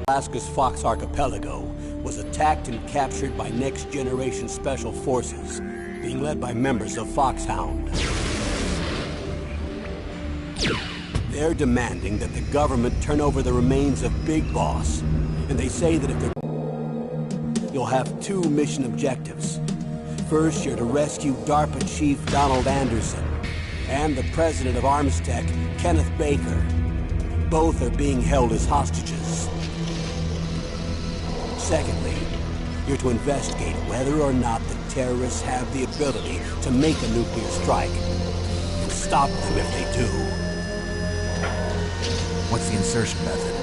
Alaska's Fox Archipelago was attacked and captured by next-generation special forces, being led by members of Foxhound. They're demanding that the government turn over the remains of Big Boss, and they say that if they're... You'll have two mission objectives. First, you're to rescue DARPA Chief Donald Anderson and the president of Armstech, Kenneth Baker. Both are being held as hostages. Secondly, you're to investigate whether or not the terrorists have the ability to make a nuclear strike, and stop them if they do. What's the insertion method?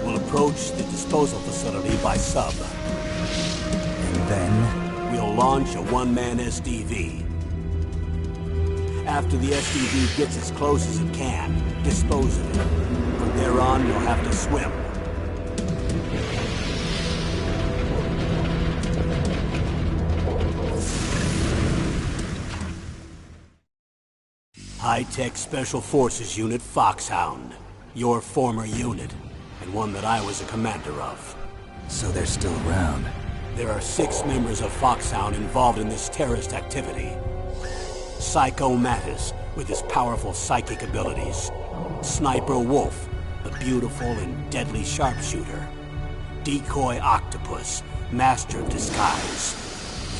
We'll approach the disposal facility by sub. And then? We'll launch a one-man SDV. After the SDV gets as close as it can, dispose of it. From there on, you'll have to swim. High-Tech Special Forces Unit Foxhound. Your former unit, and one that I was a commander of. So they're still around. There are 6 members of Foxhound involved in this terrorist activity. Psycho Mattis, with his powerful psychic abilities. Sniper Wolf, the beautiful and deadly sharpshooter. Decoy Octopus, master of disguise.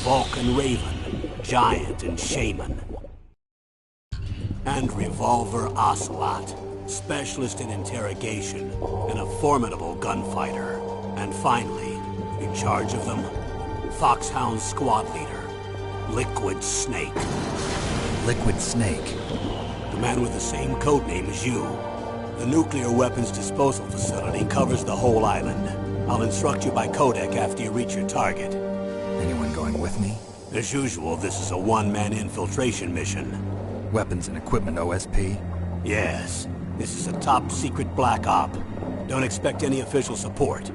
Vulcan Raven, giant and shaman. And Revolver Ocelot, specialist in interrogation and a formidable gunfighter. And finally, in charge of them, Foxhound's squad leader, Liquid Snake. Liquid Snake? The man with the same codename as you. The nuclear weapons disposal facility covers the whole island. I'll instruct you by codec after you reach your target. Anyone going with me? As usual, this is a one-man infiltration mission. Weapons and equipment OSP? Yes. This is a top-secret black op. Don't expect any official support.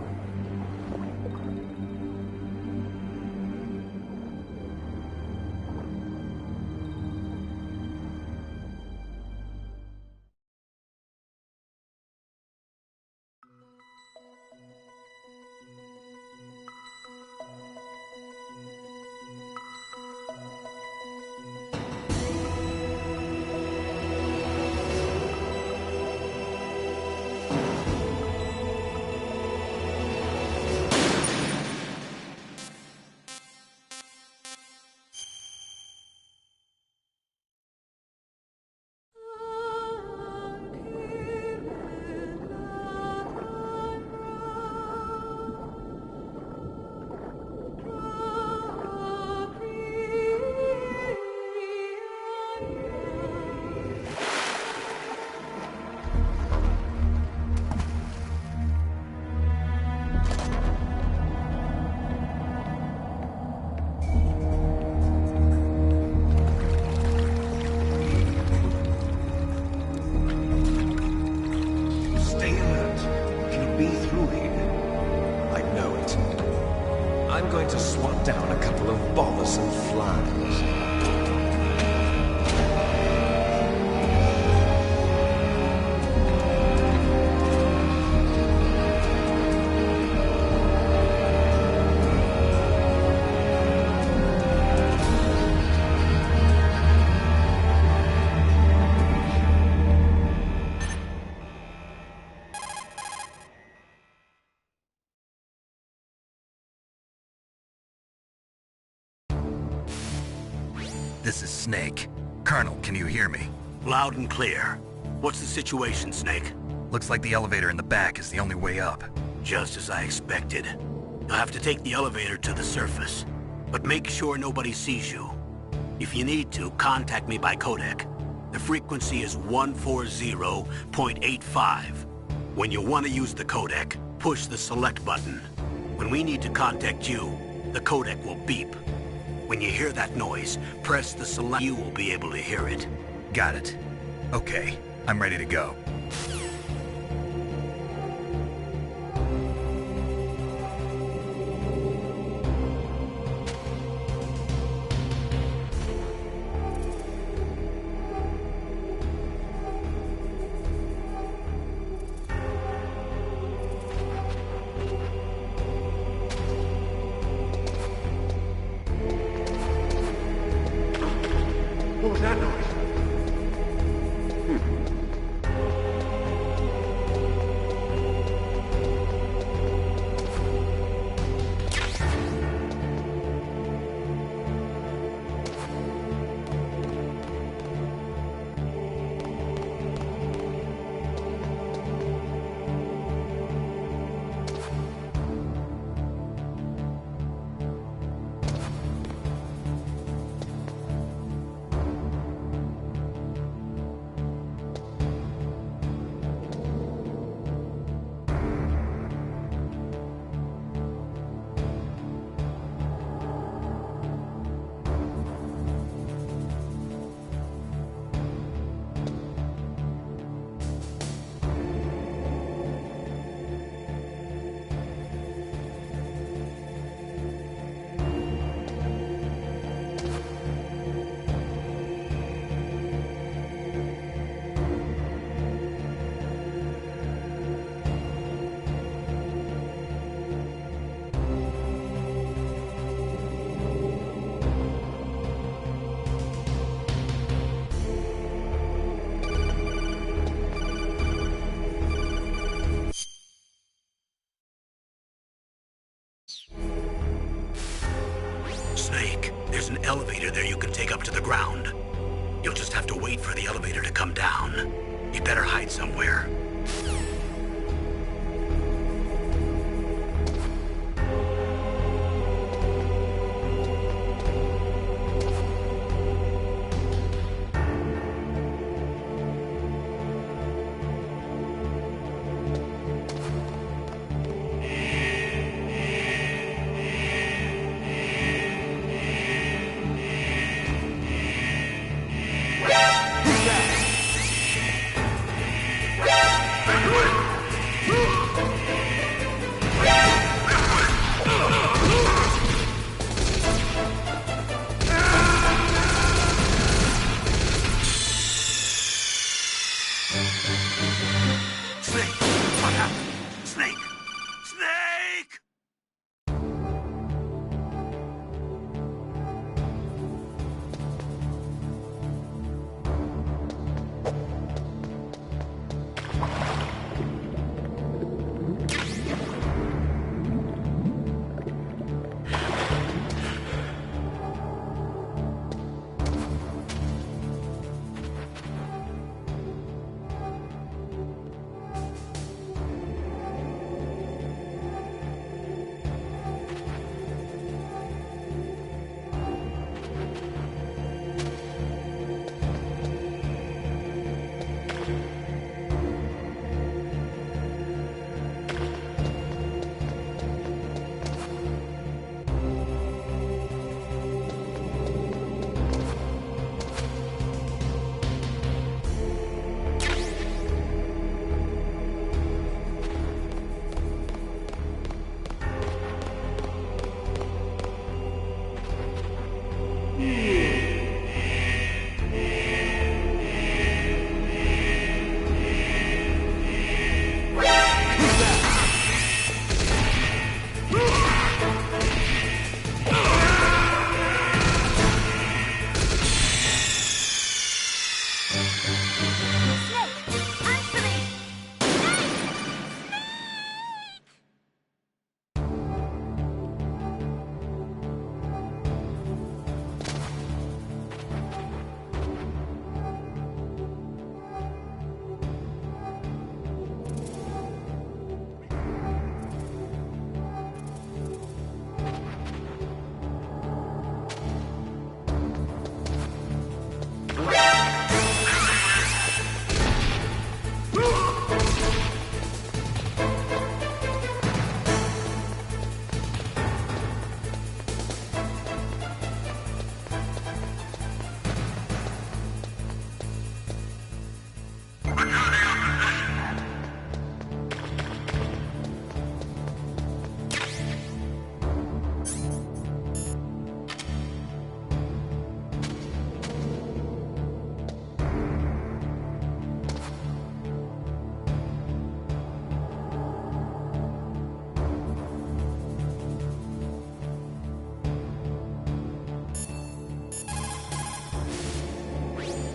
This is Snake. Colonel, can you hear me? Loud and clear. What's the situation, Snake? Looks like the elevator in the back is the only way up. Just as I expected. You'll have to take the elevator to the surface. But make sure nobody sees you. If you need to, contact me by codec. The frequency is 140.85. When you want to use the codec, push the select button. When we need to contact you, the codec will beep. When you hear that noise, press the select. You will be able to hear it. Got it. Okay, I'm ready to go. Snake, there's an elevator there you can take up to the ground. You'll just have to wait for the elevator to come down. You better hide somewhere. Snake! What happened? Snake! Snake!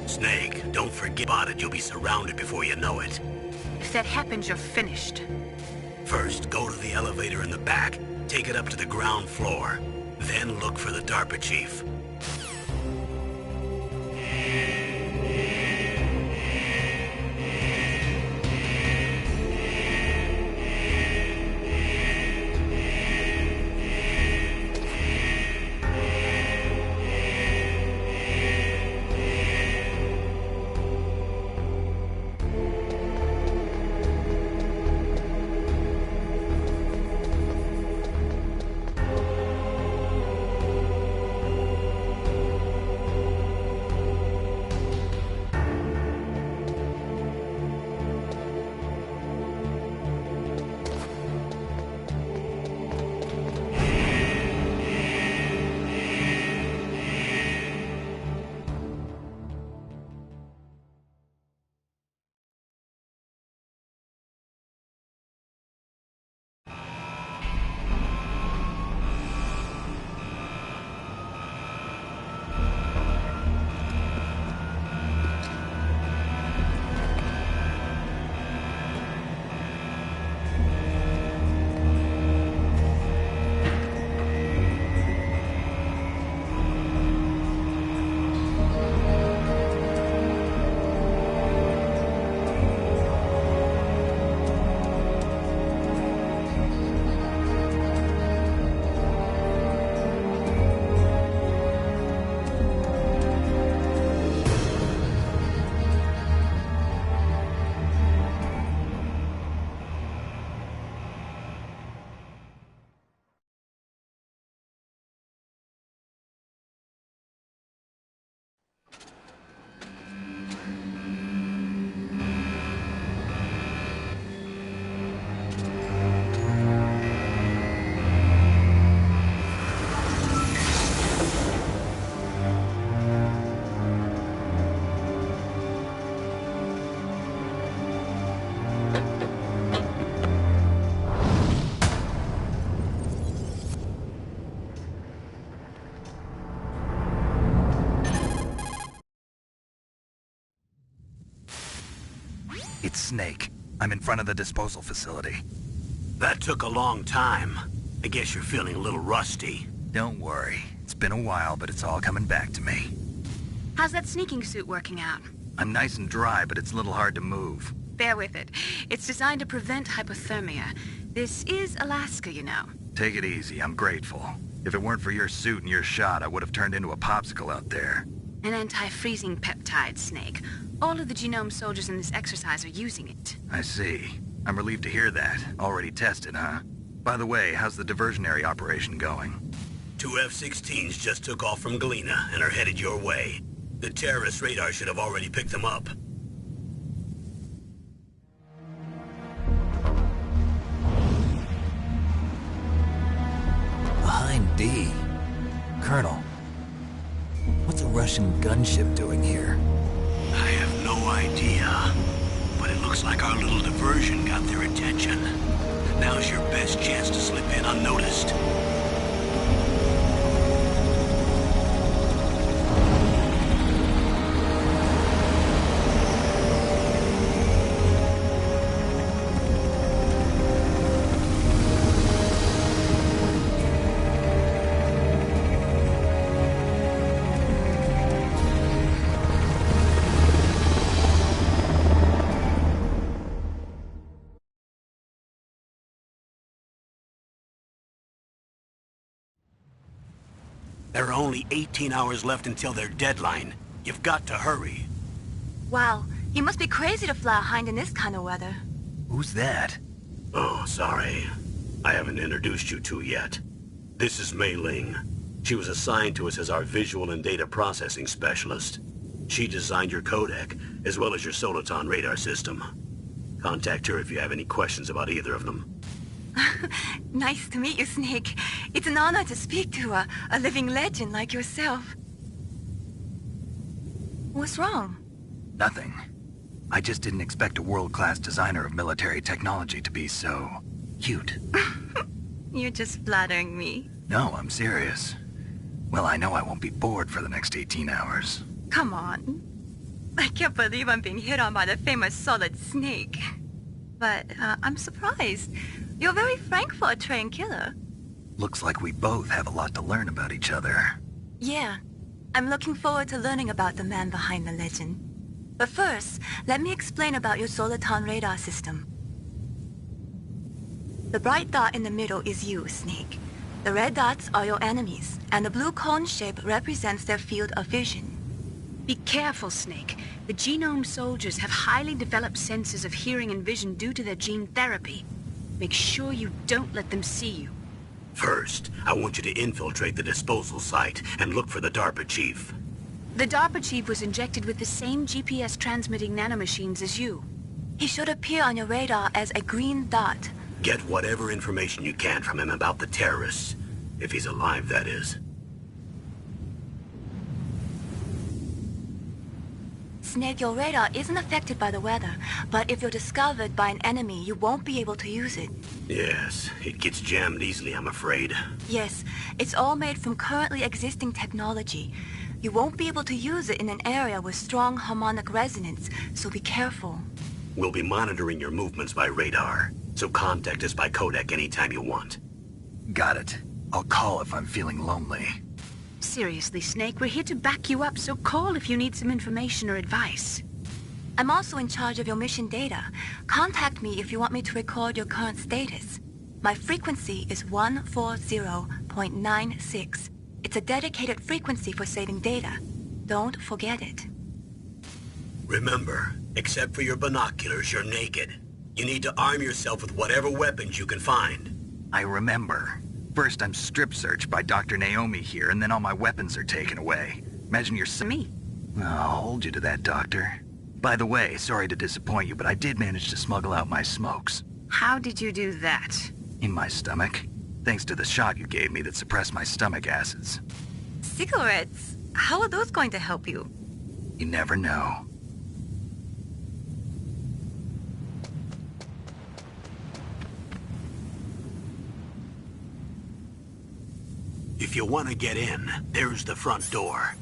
Snake, don't forget about it. You'll be surrounded before you know it. If that happens, you're finished. First, go to the elevator in the back. Take it up to the ground floor. Then look for the DARPA chief. Snake. I'm in front of the disposal facility. That took a long time. I guess you're feeling a little rusty. Don't worry. It's been a while, but it's all coming back to me. How's that sneaking suit working out? I'm nice and dry, but it's a little hard to move. Bear with it. It's designed to prevent hypothermia. This is Alaska, you know. Take it easy. I'm grateful. If it weren't for your suit and your shot, I would have turned into a popsicle out there. An anti-freezing peptide, Snake. All of the genome soldiers in this exercise are using it. I see. I'm relieved to hear that. Already tested, huh? By the way, how's the diversionary operation going? 2 F-16s just took off from Galena and are headed your way. The terrorist radar should have already picked them up. Behind D. Colonel, what's a Russian gunship doing here? I have no idea, but it looks like our little diversion got their attention. Now's your best chance to slip in unnoticed. There are only 18 hours left until their deadline. You've got to hurry. Wow, you must be crazy to fly a hind in this kind of weather. Who's that? Oh, sorry. I haven't introduced you to yet. This is Mei Ling. She was assigned to us as our visual and data processing specialist. She designed your codec, as well as your Soliton radar system. Contact her if you have any questions about either of them. Nice to meet you, Snake. It's an honor to speak to a living legend like yourself. What's wrong? Nothing. I just didn't expect a world-class designer of military technology to be so cute. You're just flattering me. No, I'm serious. Well, I know I won't be bored for the next 18 hours. Come on. I can't believe I'm being hit on by the famous Solid Snake. But I'm surprised. You're very frank for a trained killer. Looks like we both have a lot to learn about each other. Yeah. I'm looking forward to learning about the man behind the legend. But first, let me explain about your Soliton radar system. The bright dot in the middle is you, Snake. The red dots are your enemies, and the blue cone shape represents their field of vision. Be careful, Snake. The genome soldiers have highly developed senses of hearing and vision due to their gene therapy. Make sure you don't let them see you. First, I want you to infiltrate the disposal site and look for the DARPA chief. The DARPA chief was injected with the same GPS transmitting nanomachines as you. He should appear on your radar as a green dot. Get whatever information you can from him about the terrorists. If he's alive, that is. Snake, your radar isn't affected by the weather, but if you're discovered by an enemy, you won't be able to use it. Yes, it gets jammed easily, I'm afraid. Yes, it's all made from currently existing technology. You won't be able to use it in an area with strong harmonic resonance, so be careful. We'll be monitoring your movements by radar, so contact us by codec anytime you want. Got it. I'll call if I'm feeling lonely. Seriously, Snake, we're here to back you up, so call if you need some information or advice. I'm also in charge of your mission data. Contact me if you want me to record your current status. My frequency is 140.96. It's a dedicated frequency for saving data. Don't forget it. Remember, except for your binoculars, you're naked. You need to arm yourself with whatever weapons you can find. I remember. First, I'm strip searched by Dr. Naomi here, and then all my weapons are taken away. Imagine you're Me? I'll hold you to that, Doctor. By the way, sorry to disappoint you, but I did manage to smuggle out my smokes. How did you do that? In my stomach. Thanks to the shot you gave me that suppressed my stomach acids. Cigarettes? How are those going to help you? You never know. If you want to get in, there's the front door.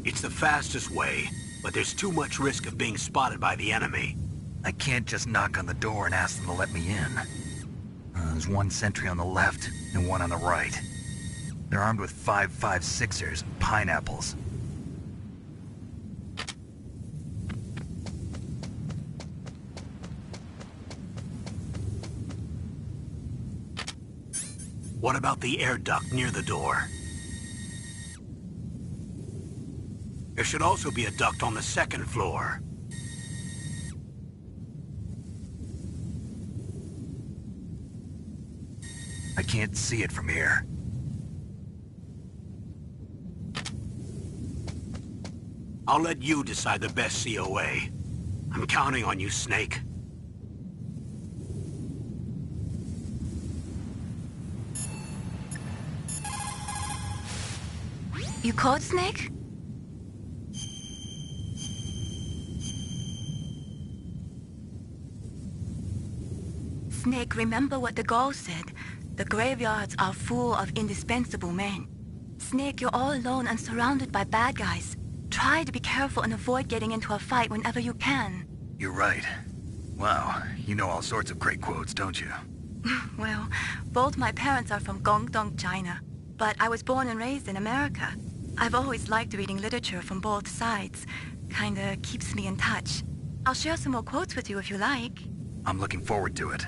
It's the fastest way, but there's too much risk of being spotted by the enemy. I can't just knock on the door and ask them to let me in. There's one sentry on the left and one on the right. They're armed with 5.56ers and pineapples. What about the air duct near the door? There should also be a duct on the second floor. I can't see it from here. I'll let you decide the best COA. I'm counting on you, Snake. You caught Snake? Snake, remember what the Gaul said. The graveyards are full of indispensable men. Snake, you're all alone and surrounded by bad guys. Try to be careful and avoid getting into a fight whenever you can. You're right. Wow, you know all sorts of great quotes, don't you? Well, both my parents are from Guangdong, China. But I was born and raised in America. I've always liked reading literature from both sides. Kinda keeps me in touch. I'll share some more quotes with you if you like. I'm looking forward to it.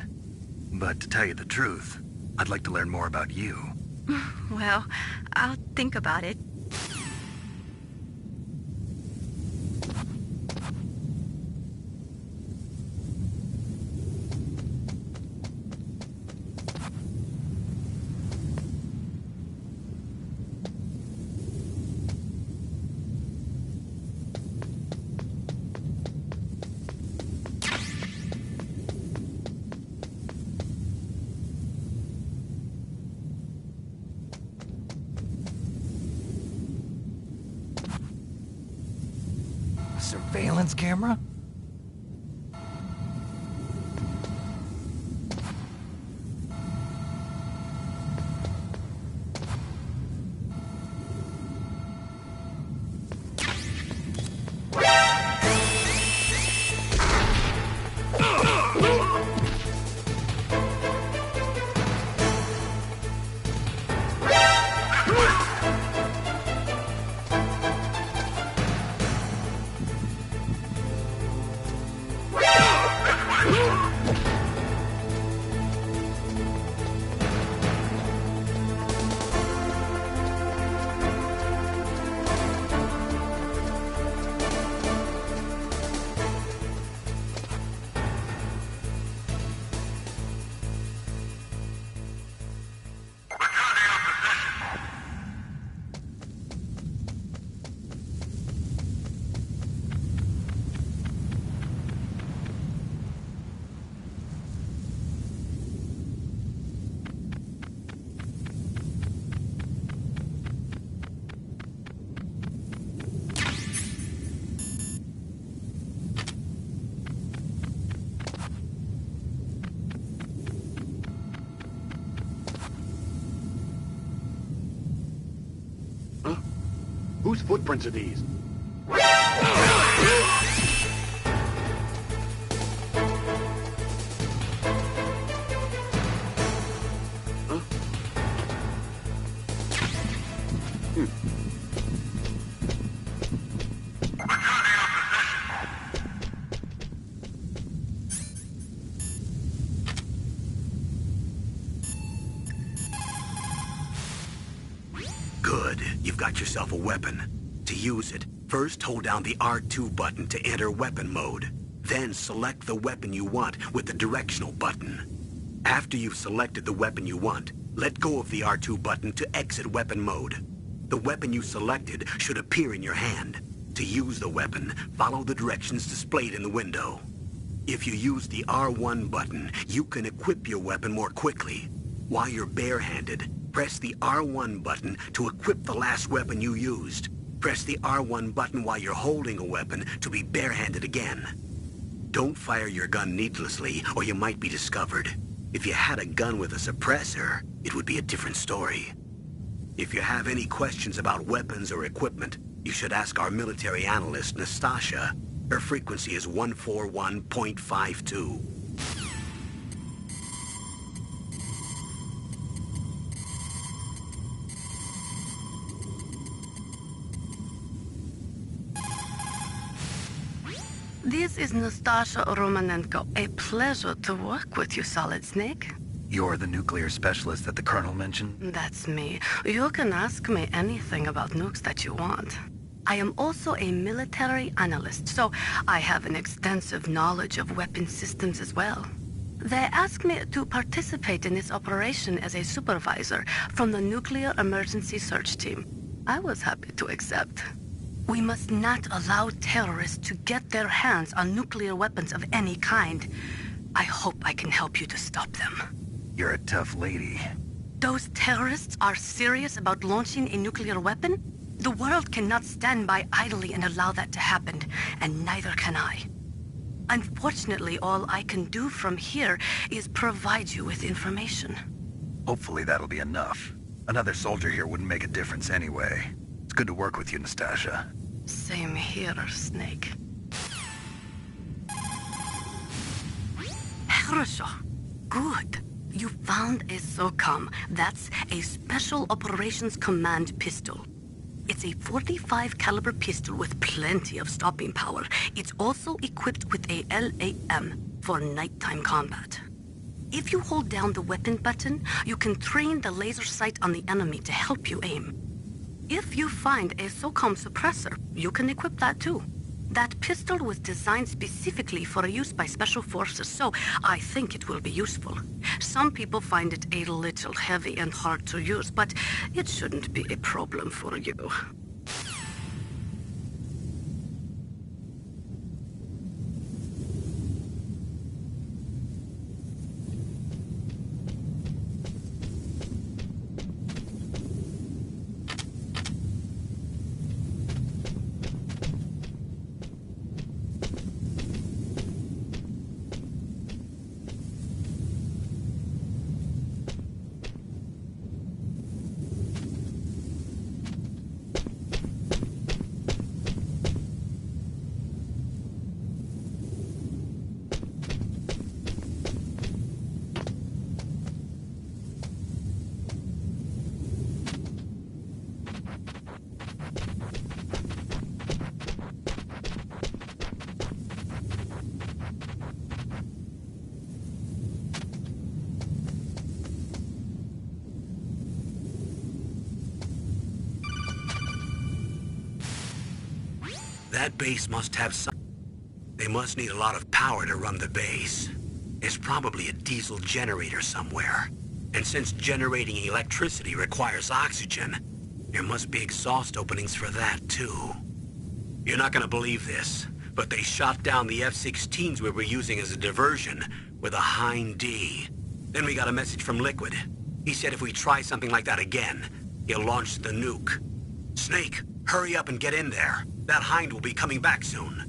But to tell you the truth, I'd like to learn more about you. Well, I'll think about it. Surveillance camera? Whose footprints are these? Good. You've got yourself a weapon. To use it, first hold down the R2 button to enter weapon mode. Then select the weapon you want with the directional button. After you've selected the weapon you want, let go of the R2 button to exit weapon mode. The weapon you selected should appear in your hand. To use the weapon, follow the directions displayed in the window. If you use the R1 button, you can equip your weapon more quickly. While you're barehanded, press the R1 button to equip the last weapon you used. Press the R1 button while you're holding a weapon to be barehanded again. Don't fire your gun needlessly, or you might be discovered. If you had a gun with a suppressor, it would be a different story. If you have any questions about weapons or equipment, You should ask our military analyst, Nastasha. Her frequency is 141.52. This is Nastasha Romanenko. A pleasure to work with you, Solid Snake. You're the nuclear specialist that the Colonel mentioned? That's me. You can ask me anything about nukes that you want. I am also a military analyst, so I have an extensive knowledge of weapon systems as well. They asked me to participate in this operation as a supervisor from the Nuclear Emergency Search Team. I was happy to accept. We must not allow terrorists to get their hands on nuclear weapons of any kind. I hope I can help you to stop them. You're a tough lady. Those terrorists are serious about launching a nuclear weapon? The world cannot stand by idly and allow that to happen, and neither can I. Unfortunately, all I can do from here is provide you with information. Hopefully that'll be enough. Another soldier here wouldn't make a difference anyway. It's good to work with you, Nastasha. Same here, Snake. Хорошо. Good. You found a SOCOM. That's a Special Operations Command pistol. It's a .45 caliber pistol with plenty of stopping power. It's also equipped with a LAM for nighttime combat. If you hold down the weapon button, you can train the laser sight on the enemy to help you aim. If you find a SOCOM suppressor, you can equip that too. That pistol was designed specifically for use by special forces, so I think it will be useful. Some people find it a little heavy and hard to use, but it shouldn't be a problem for you. That base must have some... They must need a lot of power to run the base. It's probably a diesel generator somewhere. And since generating electricity requires oxygen, there must be exhaust openings for that too. You're not gonna believe this, but they shot down the F-16s we were using as a diversion with a Hind D. Then we got a message from Liquid. He said if we try something like that again, he'll launch the nuke. Snake, hurry up and get in there. That Hind will be coming back soon.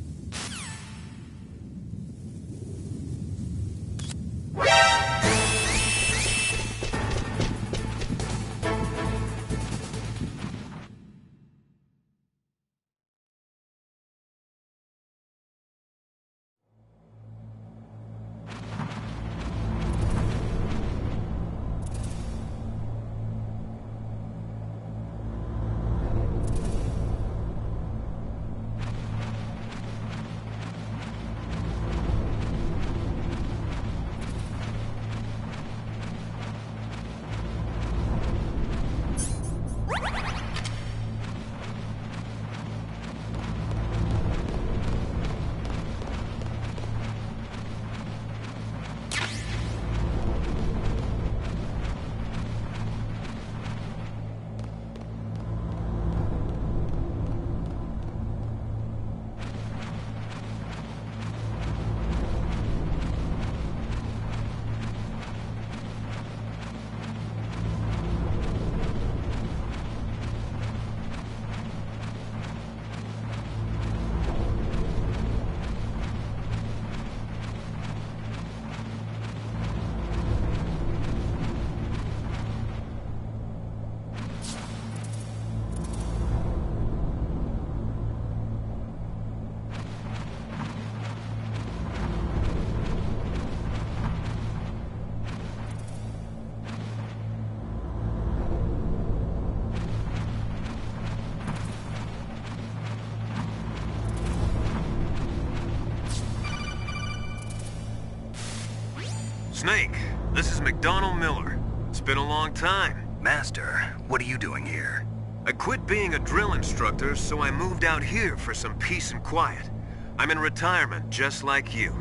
Snake, this is McDonald Miller. It's been a long time. Master, what are you doing here? I quit being a drill instructor, so I moved out here for some peace and quiet. I'm in retirement, just like you.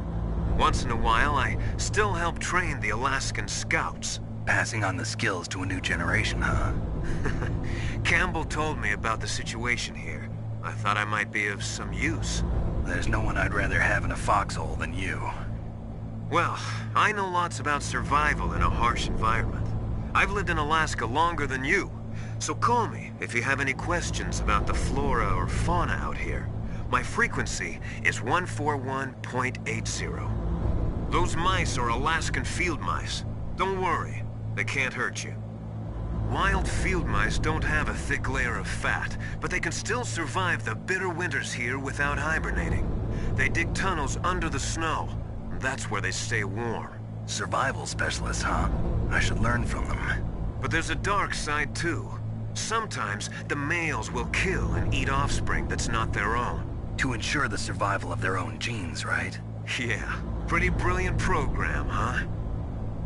Once in a while, I still help train the Alaskan Scouts. Passing on the skills to a new generation, huh? Campbell told me about the situation here. I thought I might be of some use. There's no one I'd rather have in a foxhole than you. Well, I know lots about survival in a harsh environment. I've lived in Alaska longer than you, so call me if you have any questions about the flora or fauna out here. My frequency is 141.80. Those mice are Alaskan field mice. Don't worry, they can't hurt you. Wild field mice don't have a thick layer of fat, but they can still survive the bitter winters here without hibernating. They dig tunnels under the snow. That's where they stay warm. Survival specialists, huh? I should learn from them. But there's a dark side too. Sometimes the males will kill and eat offspring that's not their own. To ensure the survival of their own genes, right? Yeah, pretty brilliant program, huh?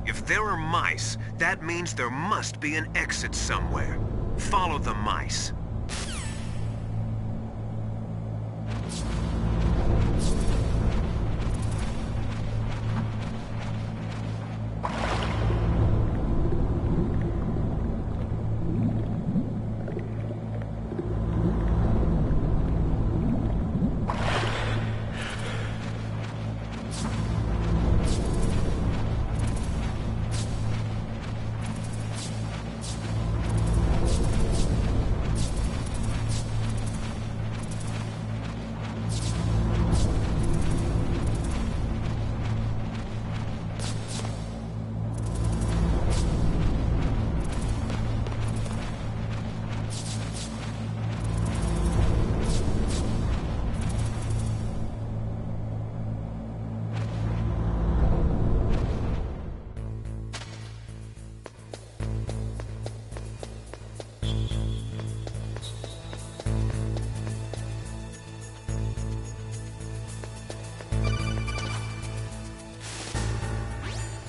If there are mice, that means there must be an exit somewhere. Follow the mice.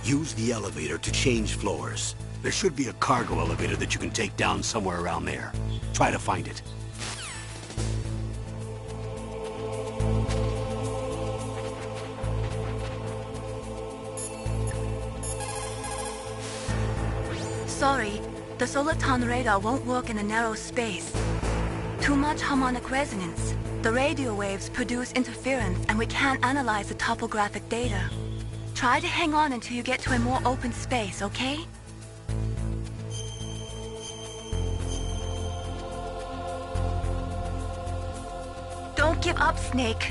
Use the elevator to change floors. There should be a cargo elevator that you can take down somewhere around there. Try to find it. Sorry, the Soliton radar won't work in a narrow space. Too much harmonic resonance. The radio waves produce interference and we can't analyze the topographic data. Try to hang on until you get to a more open space, okay? Don't give up, Snake.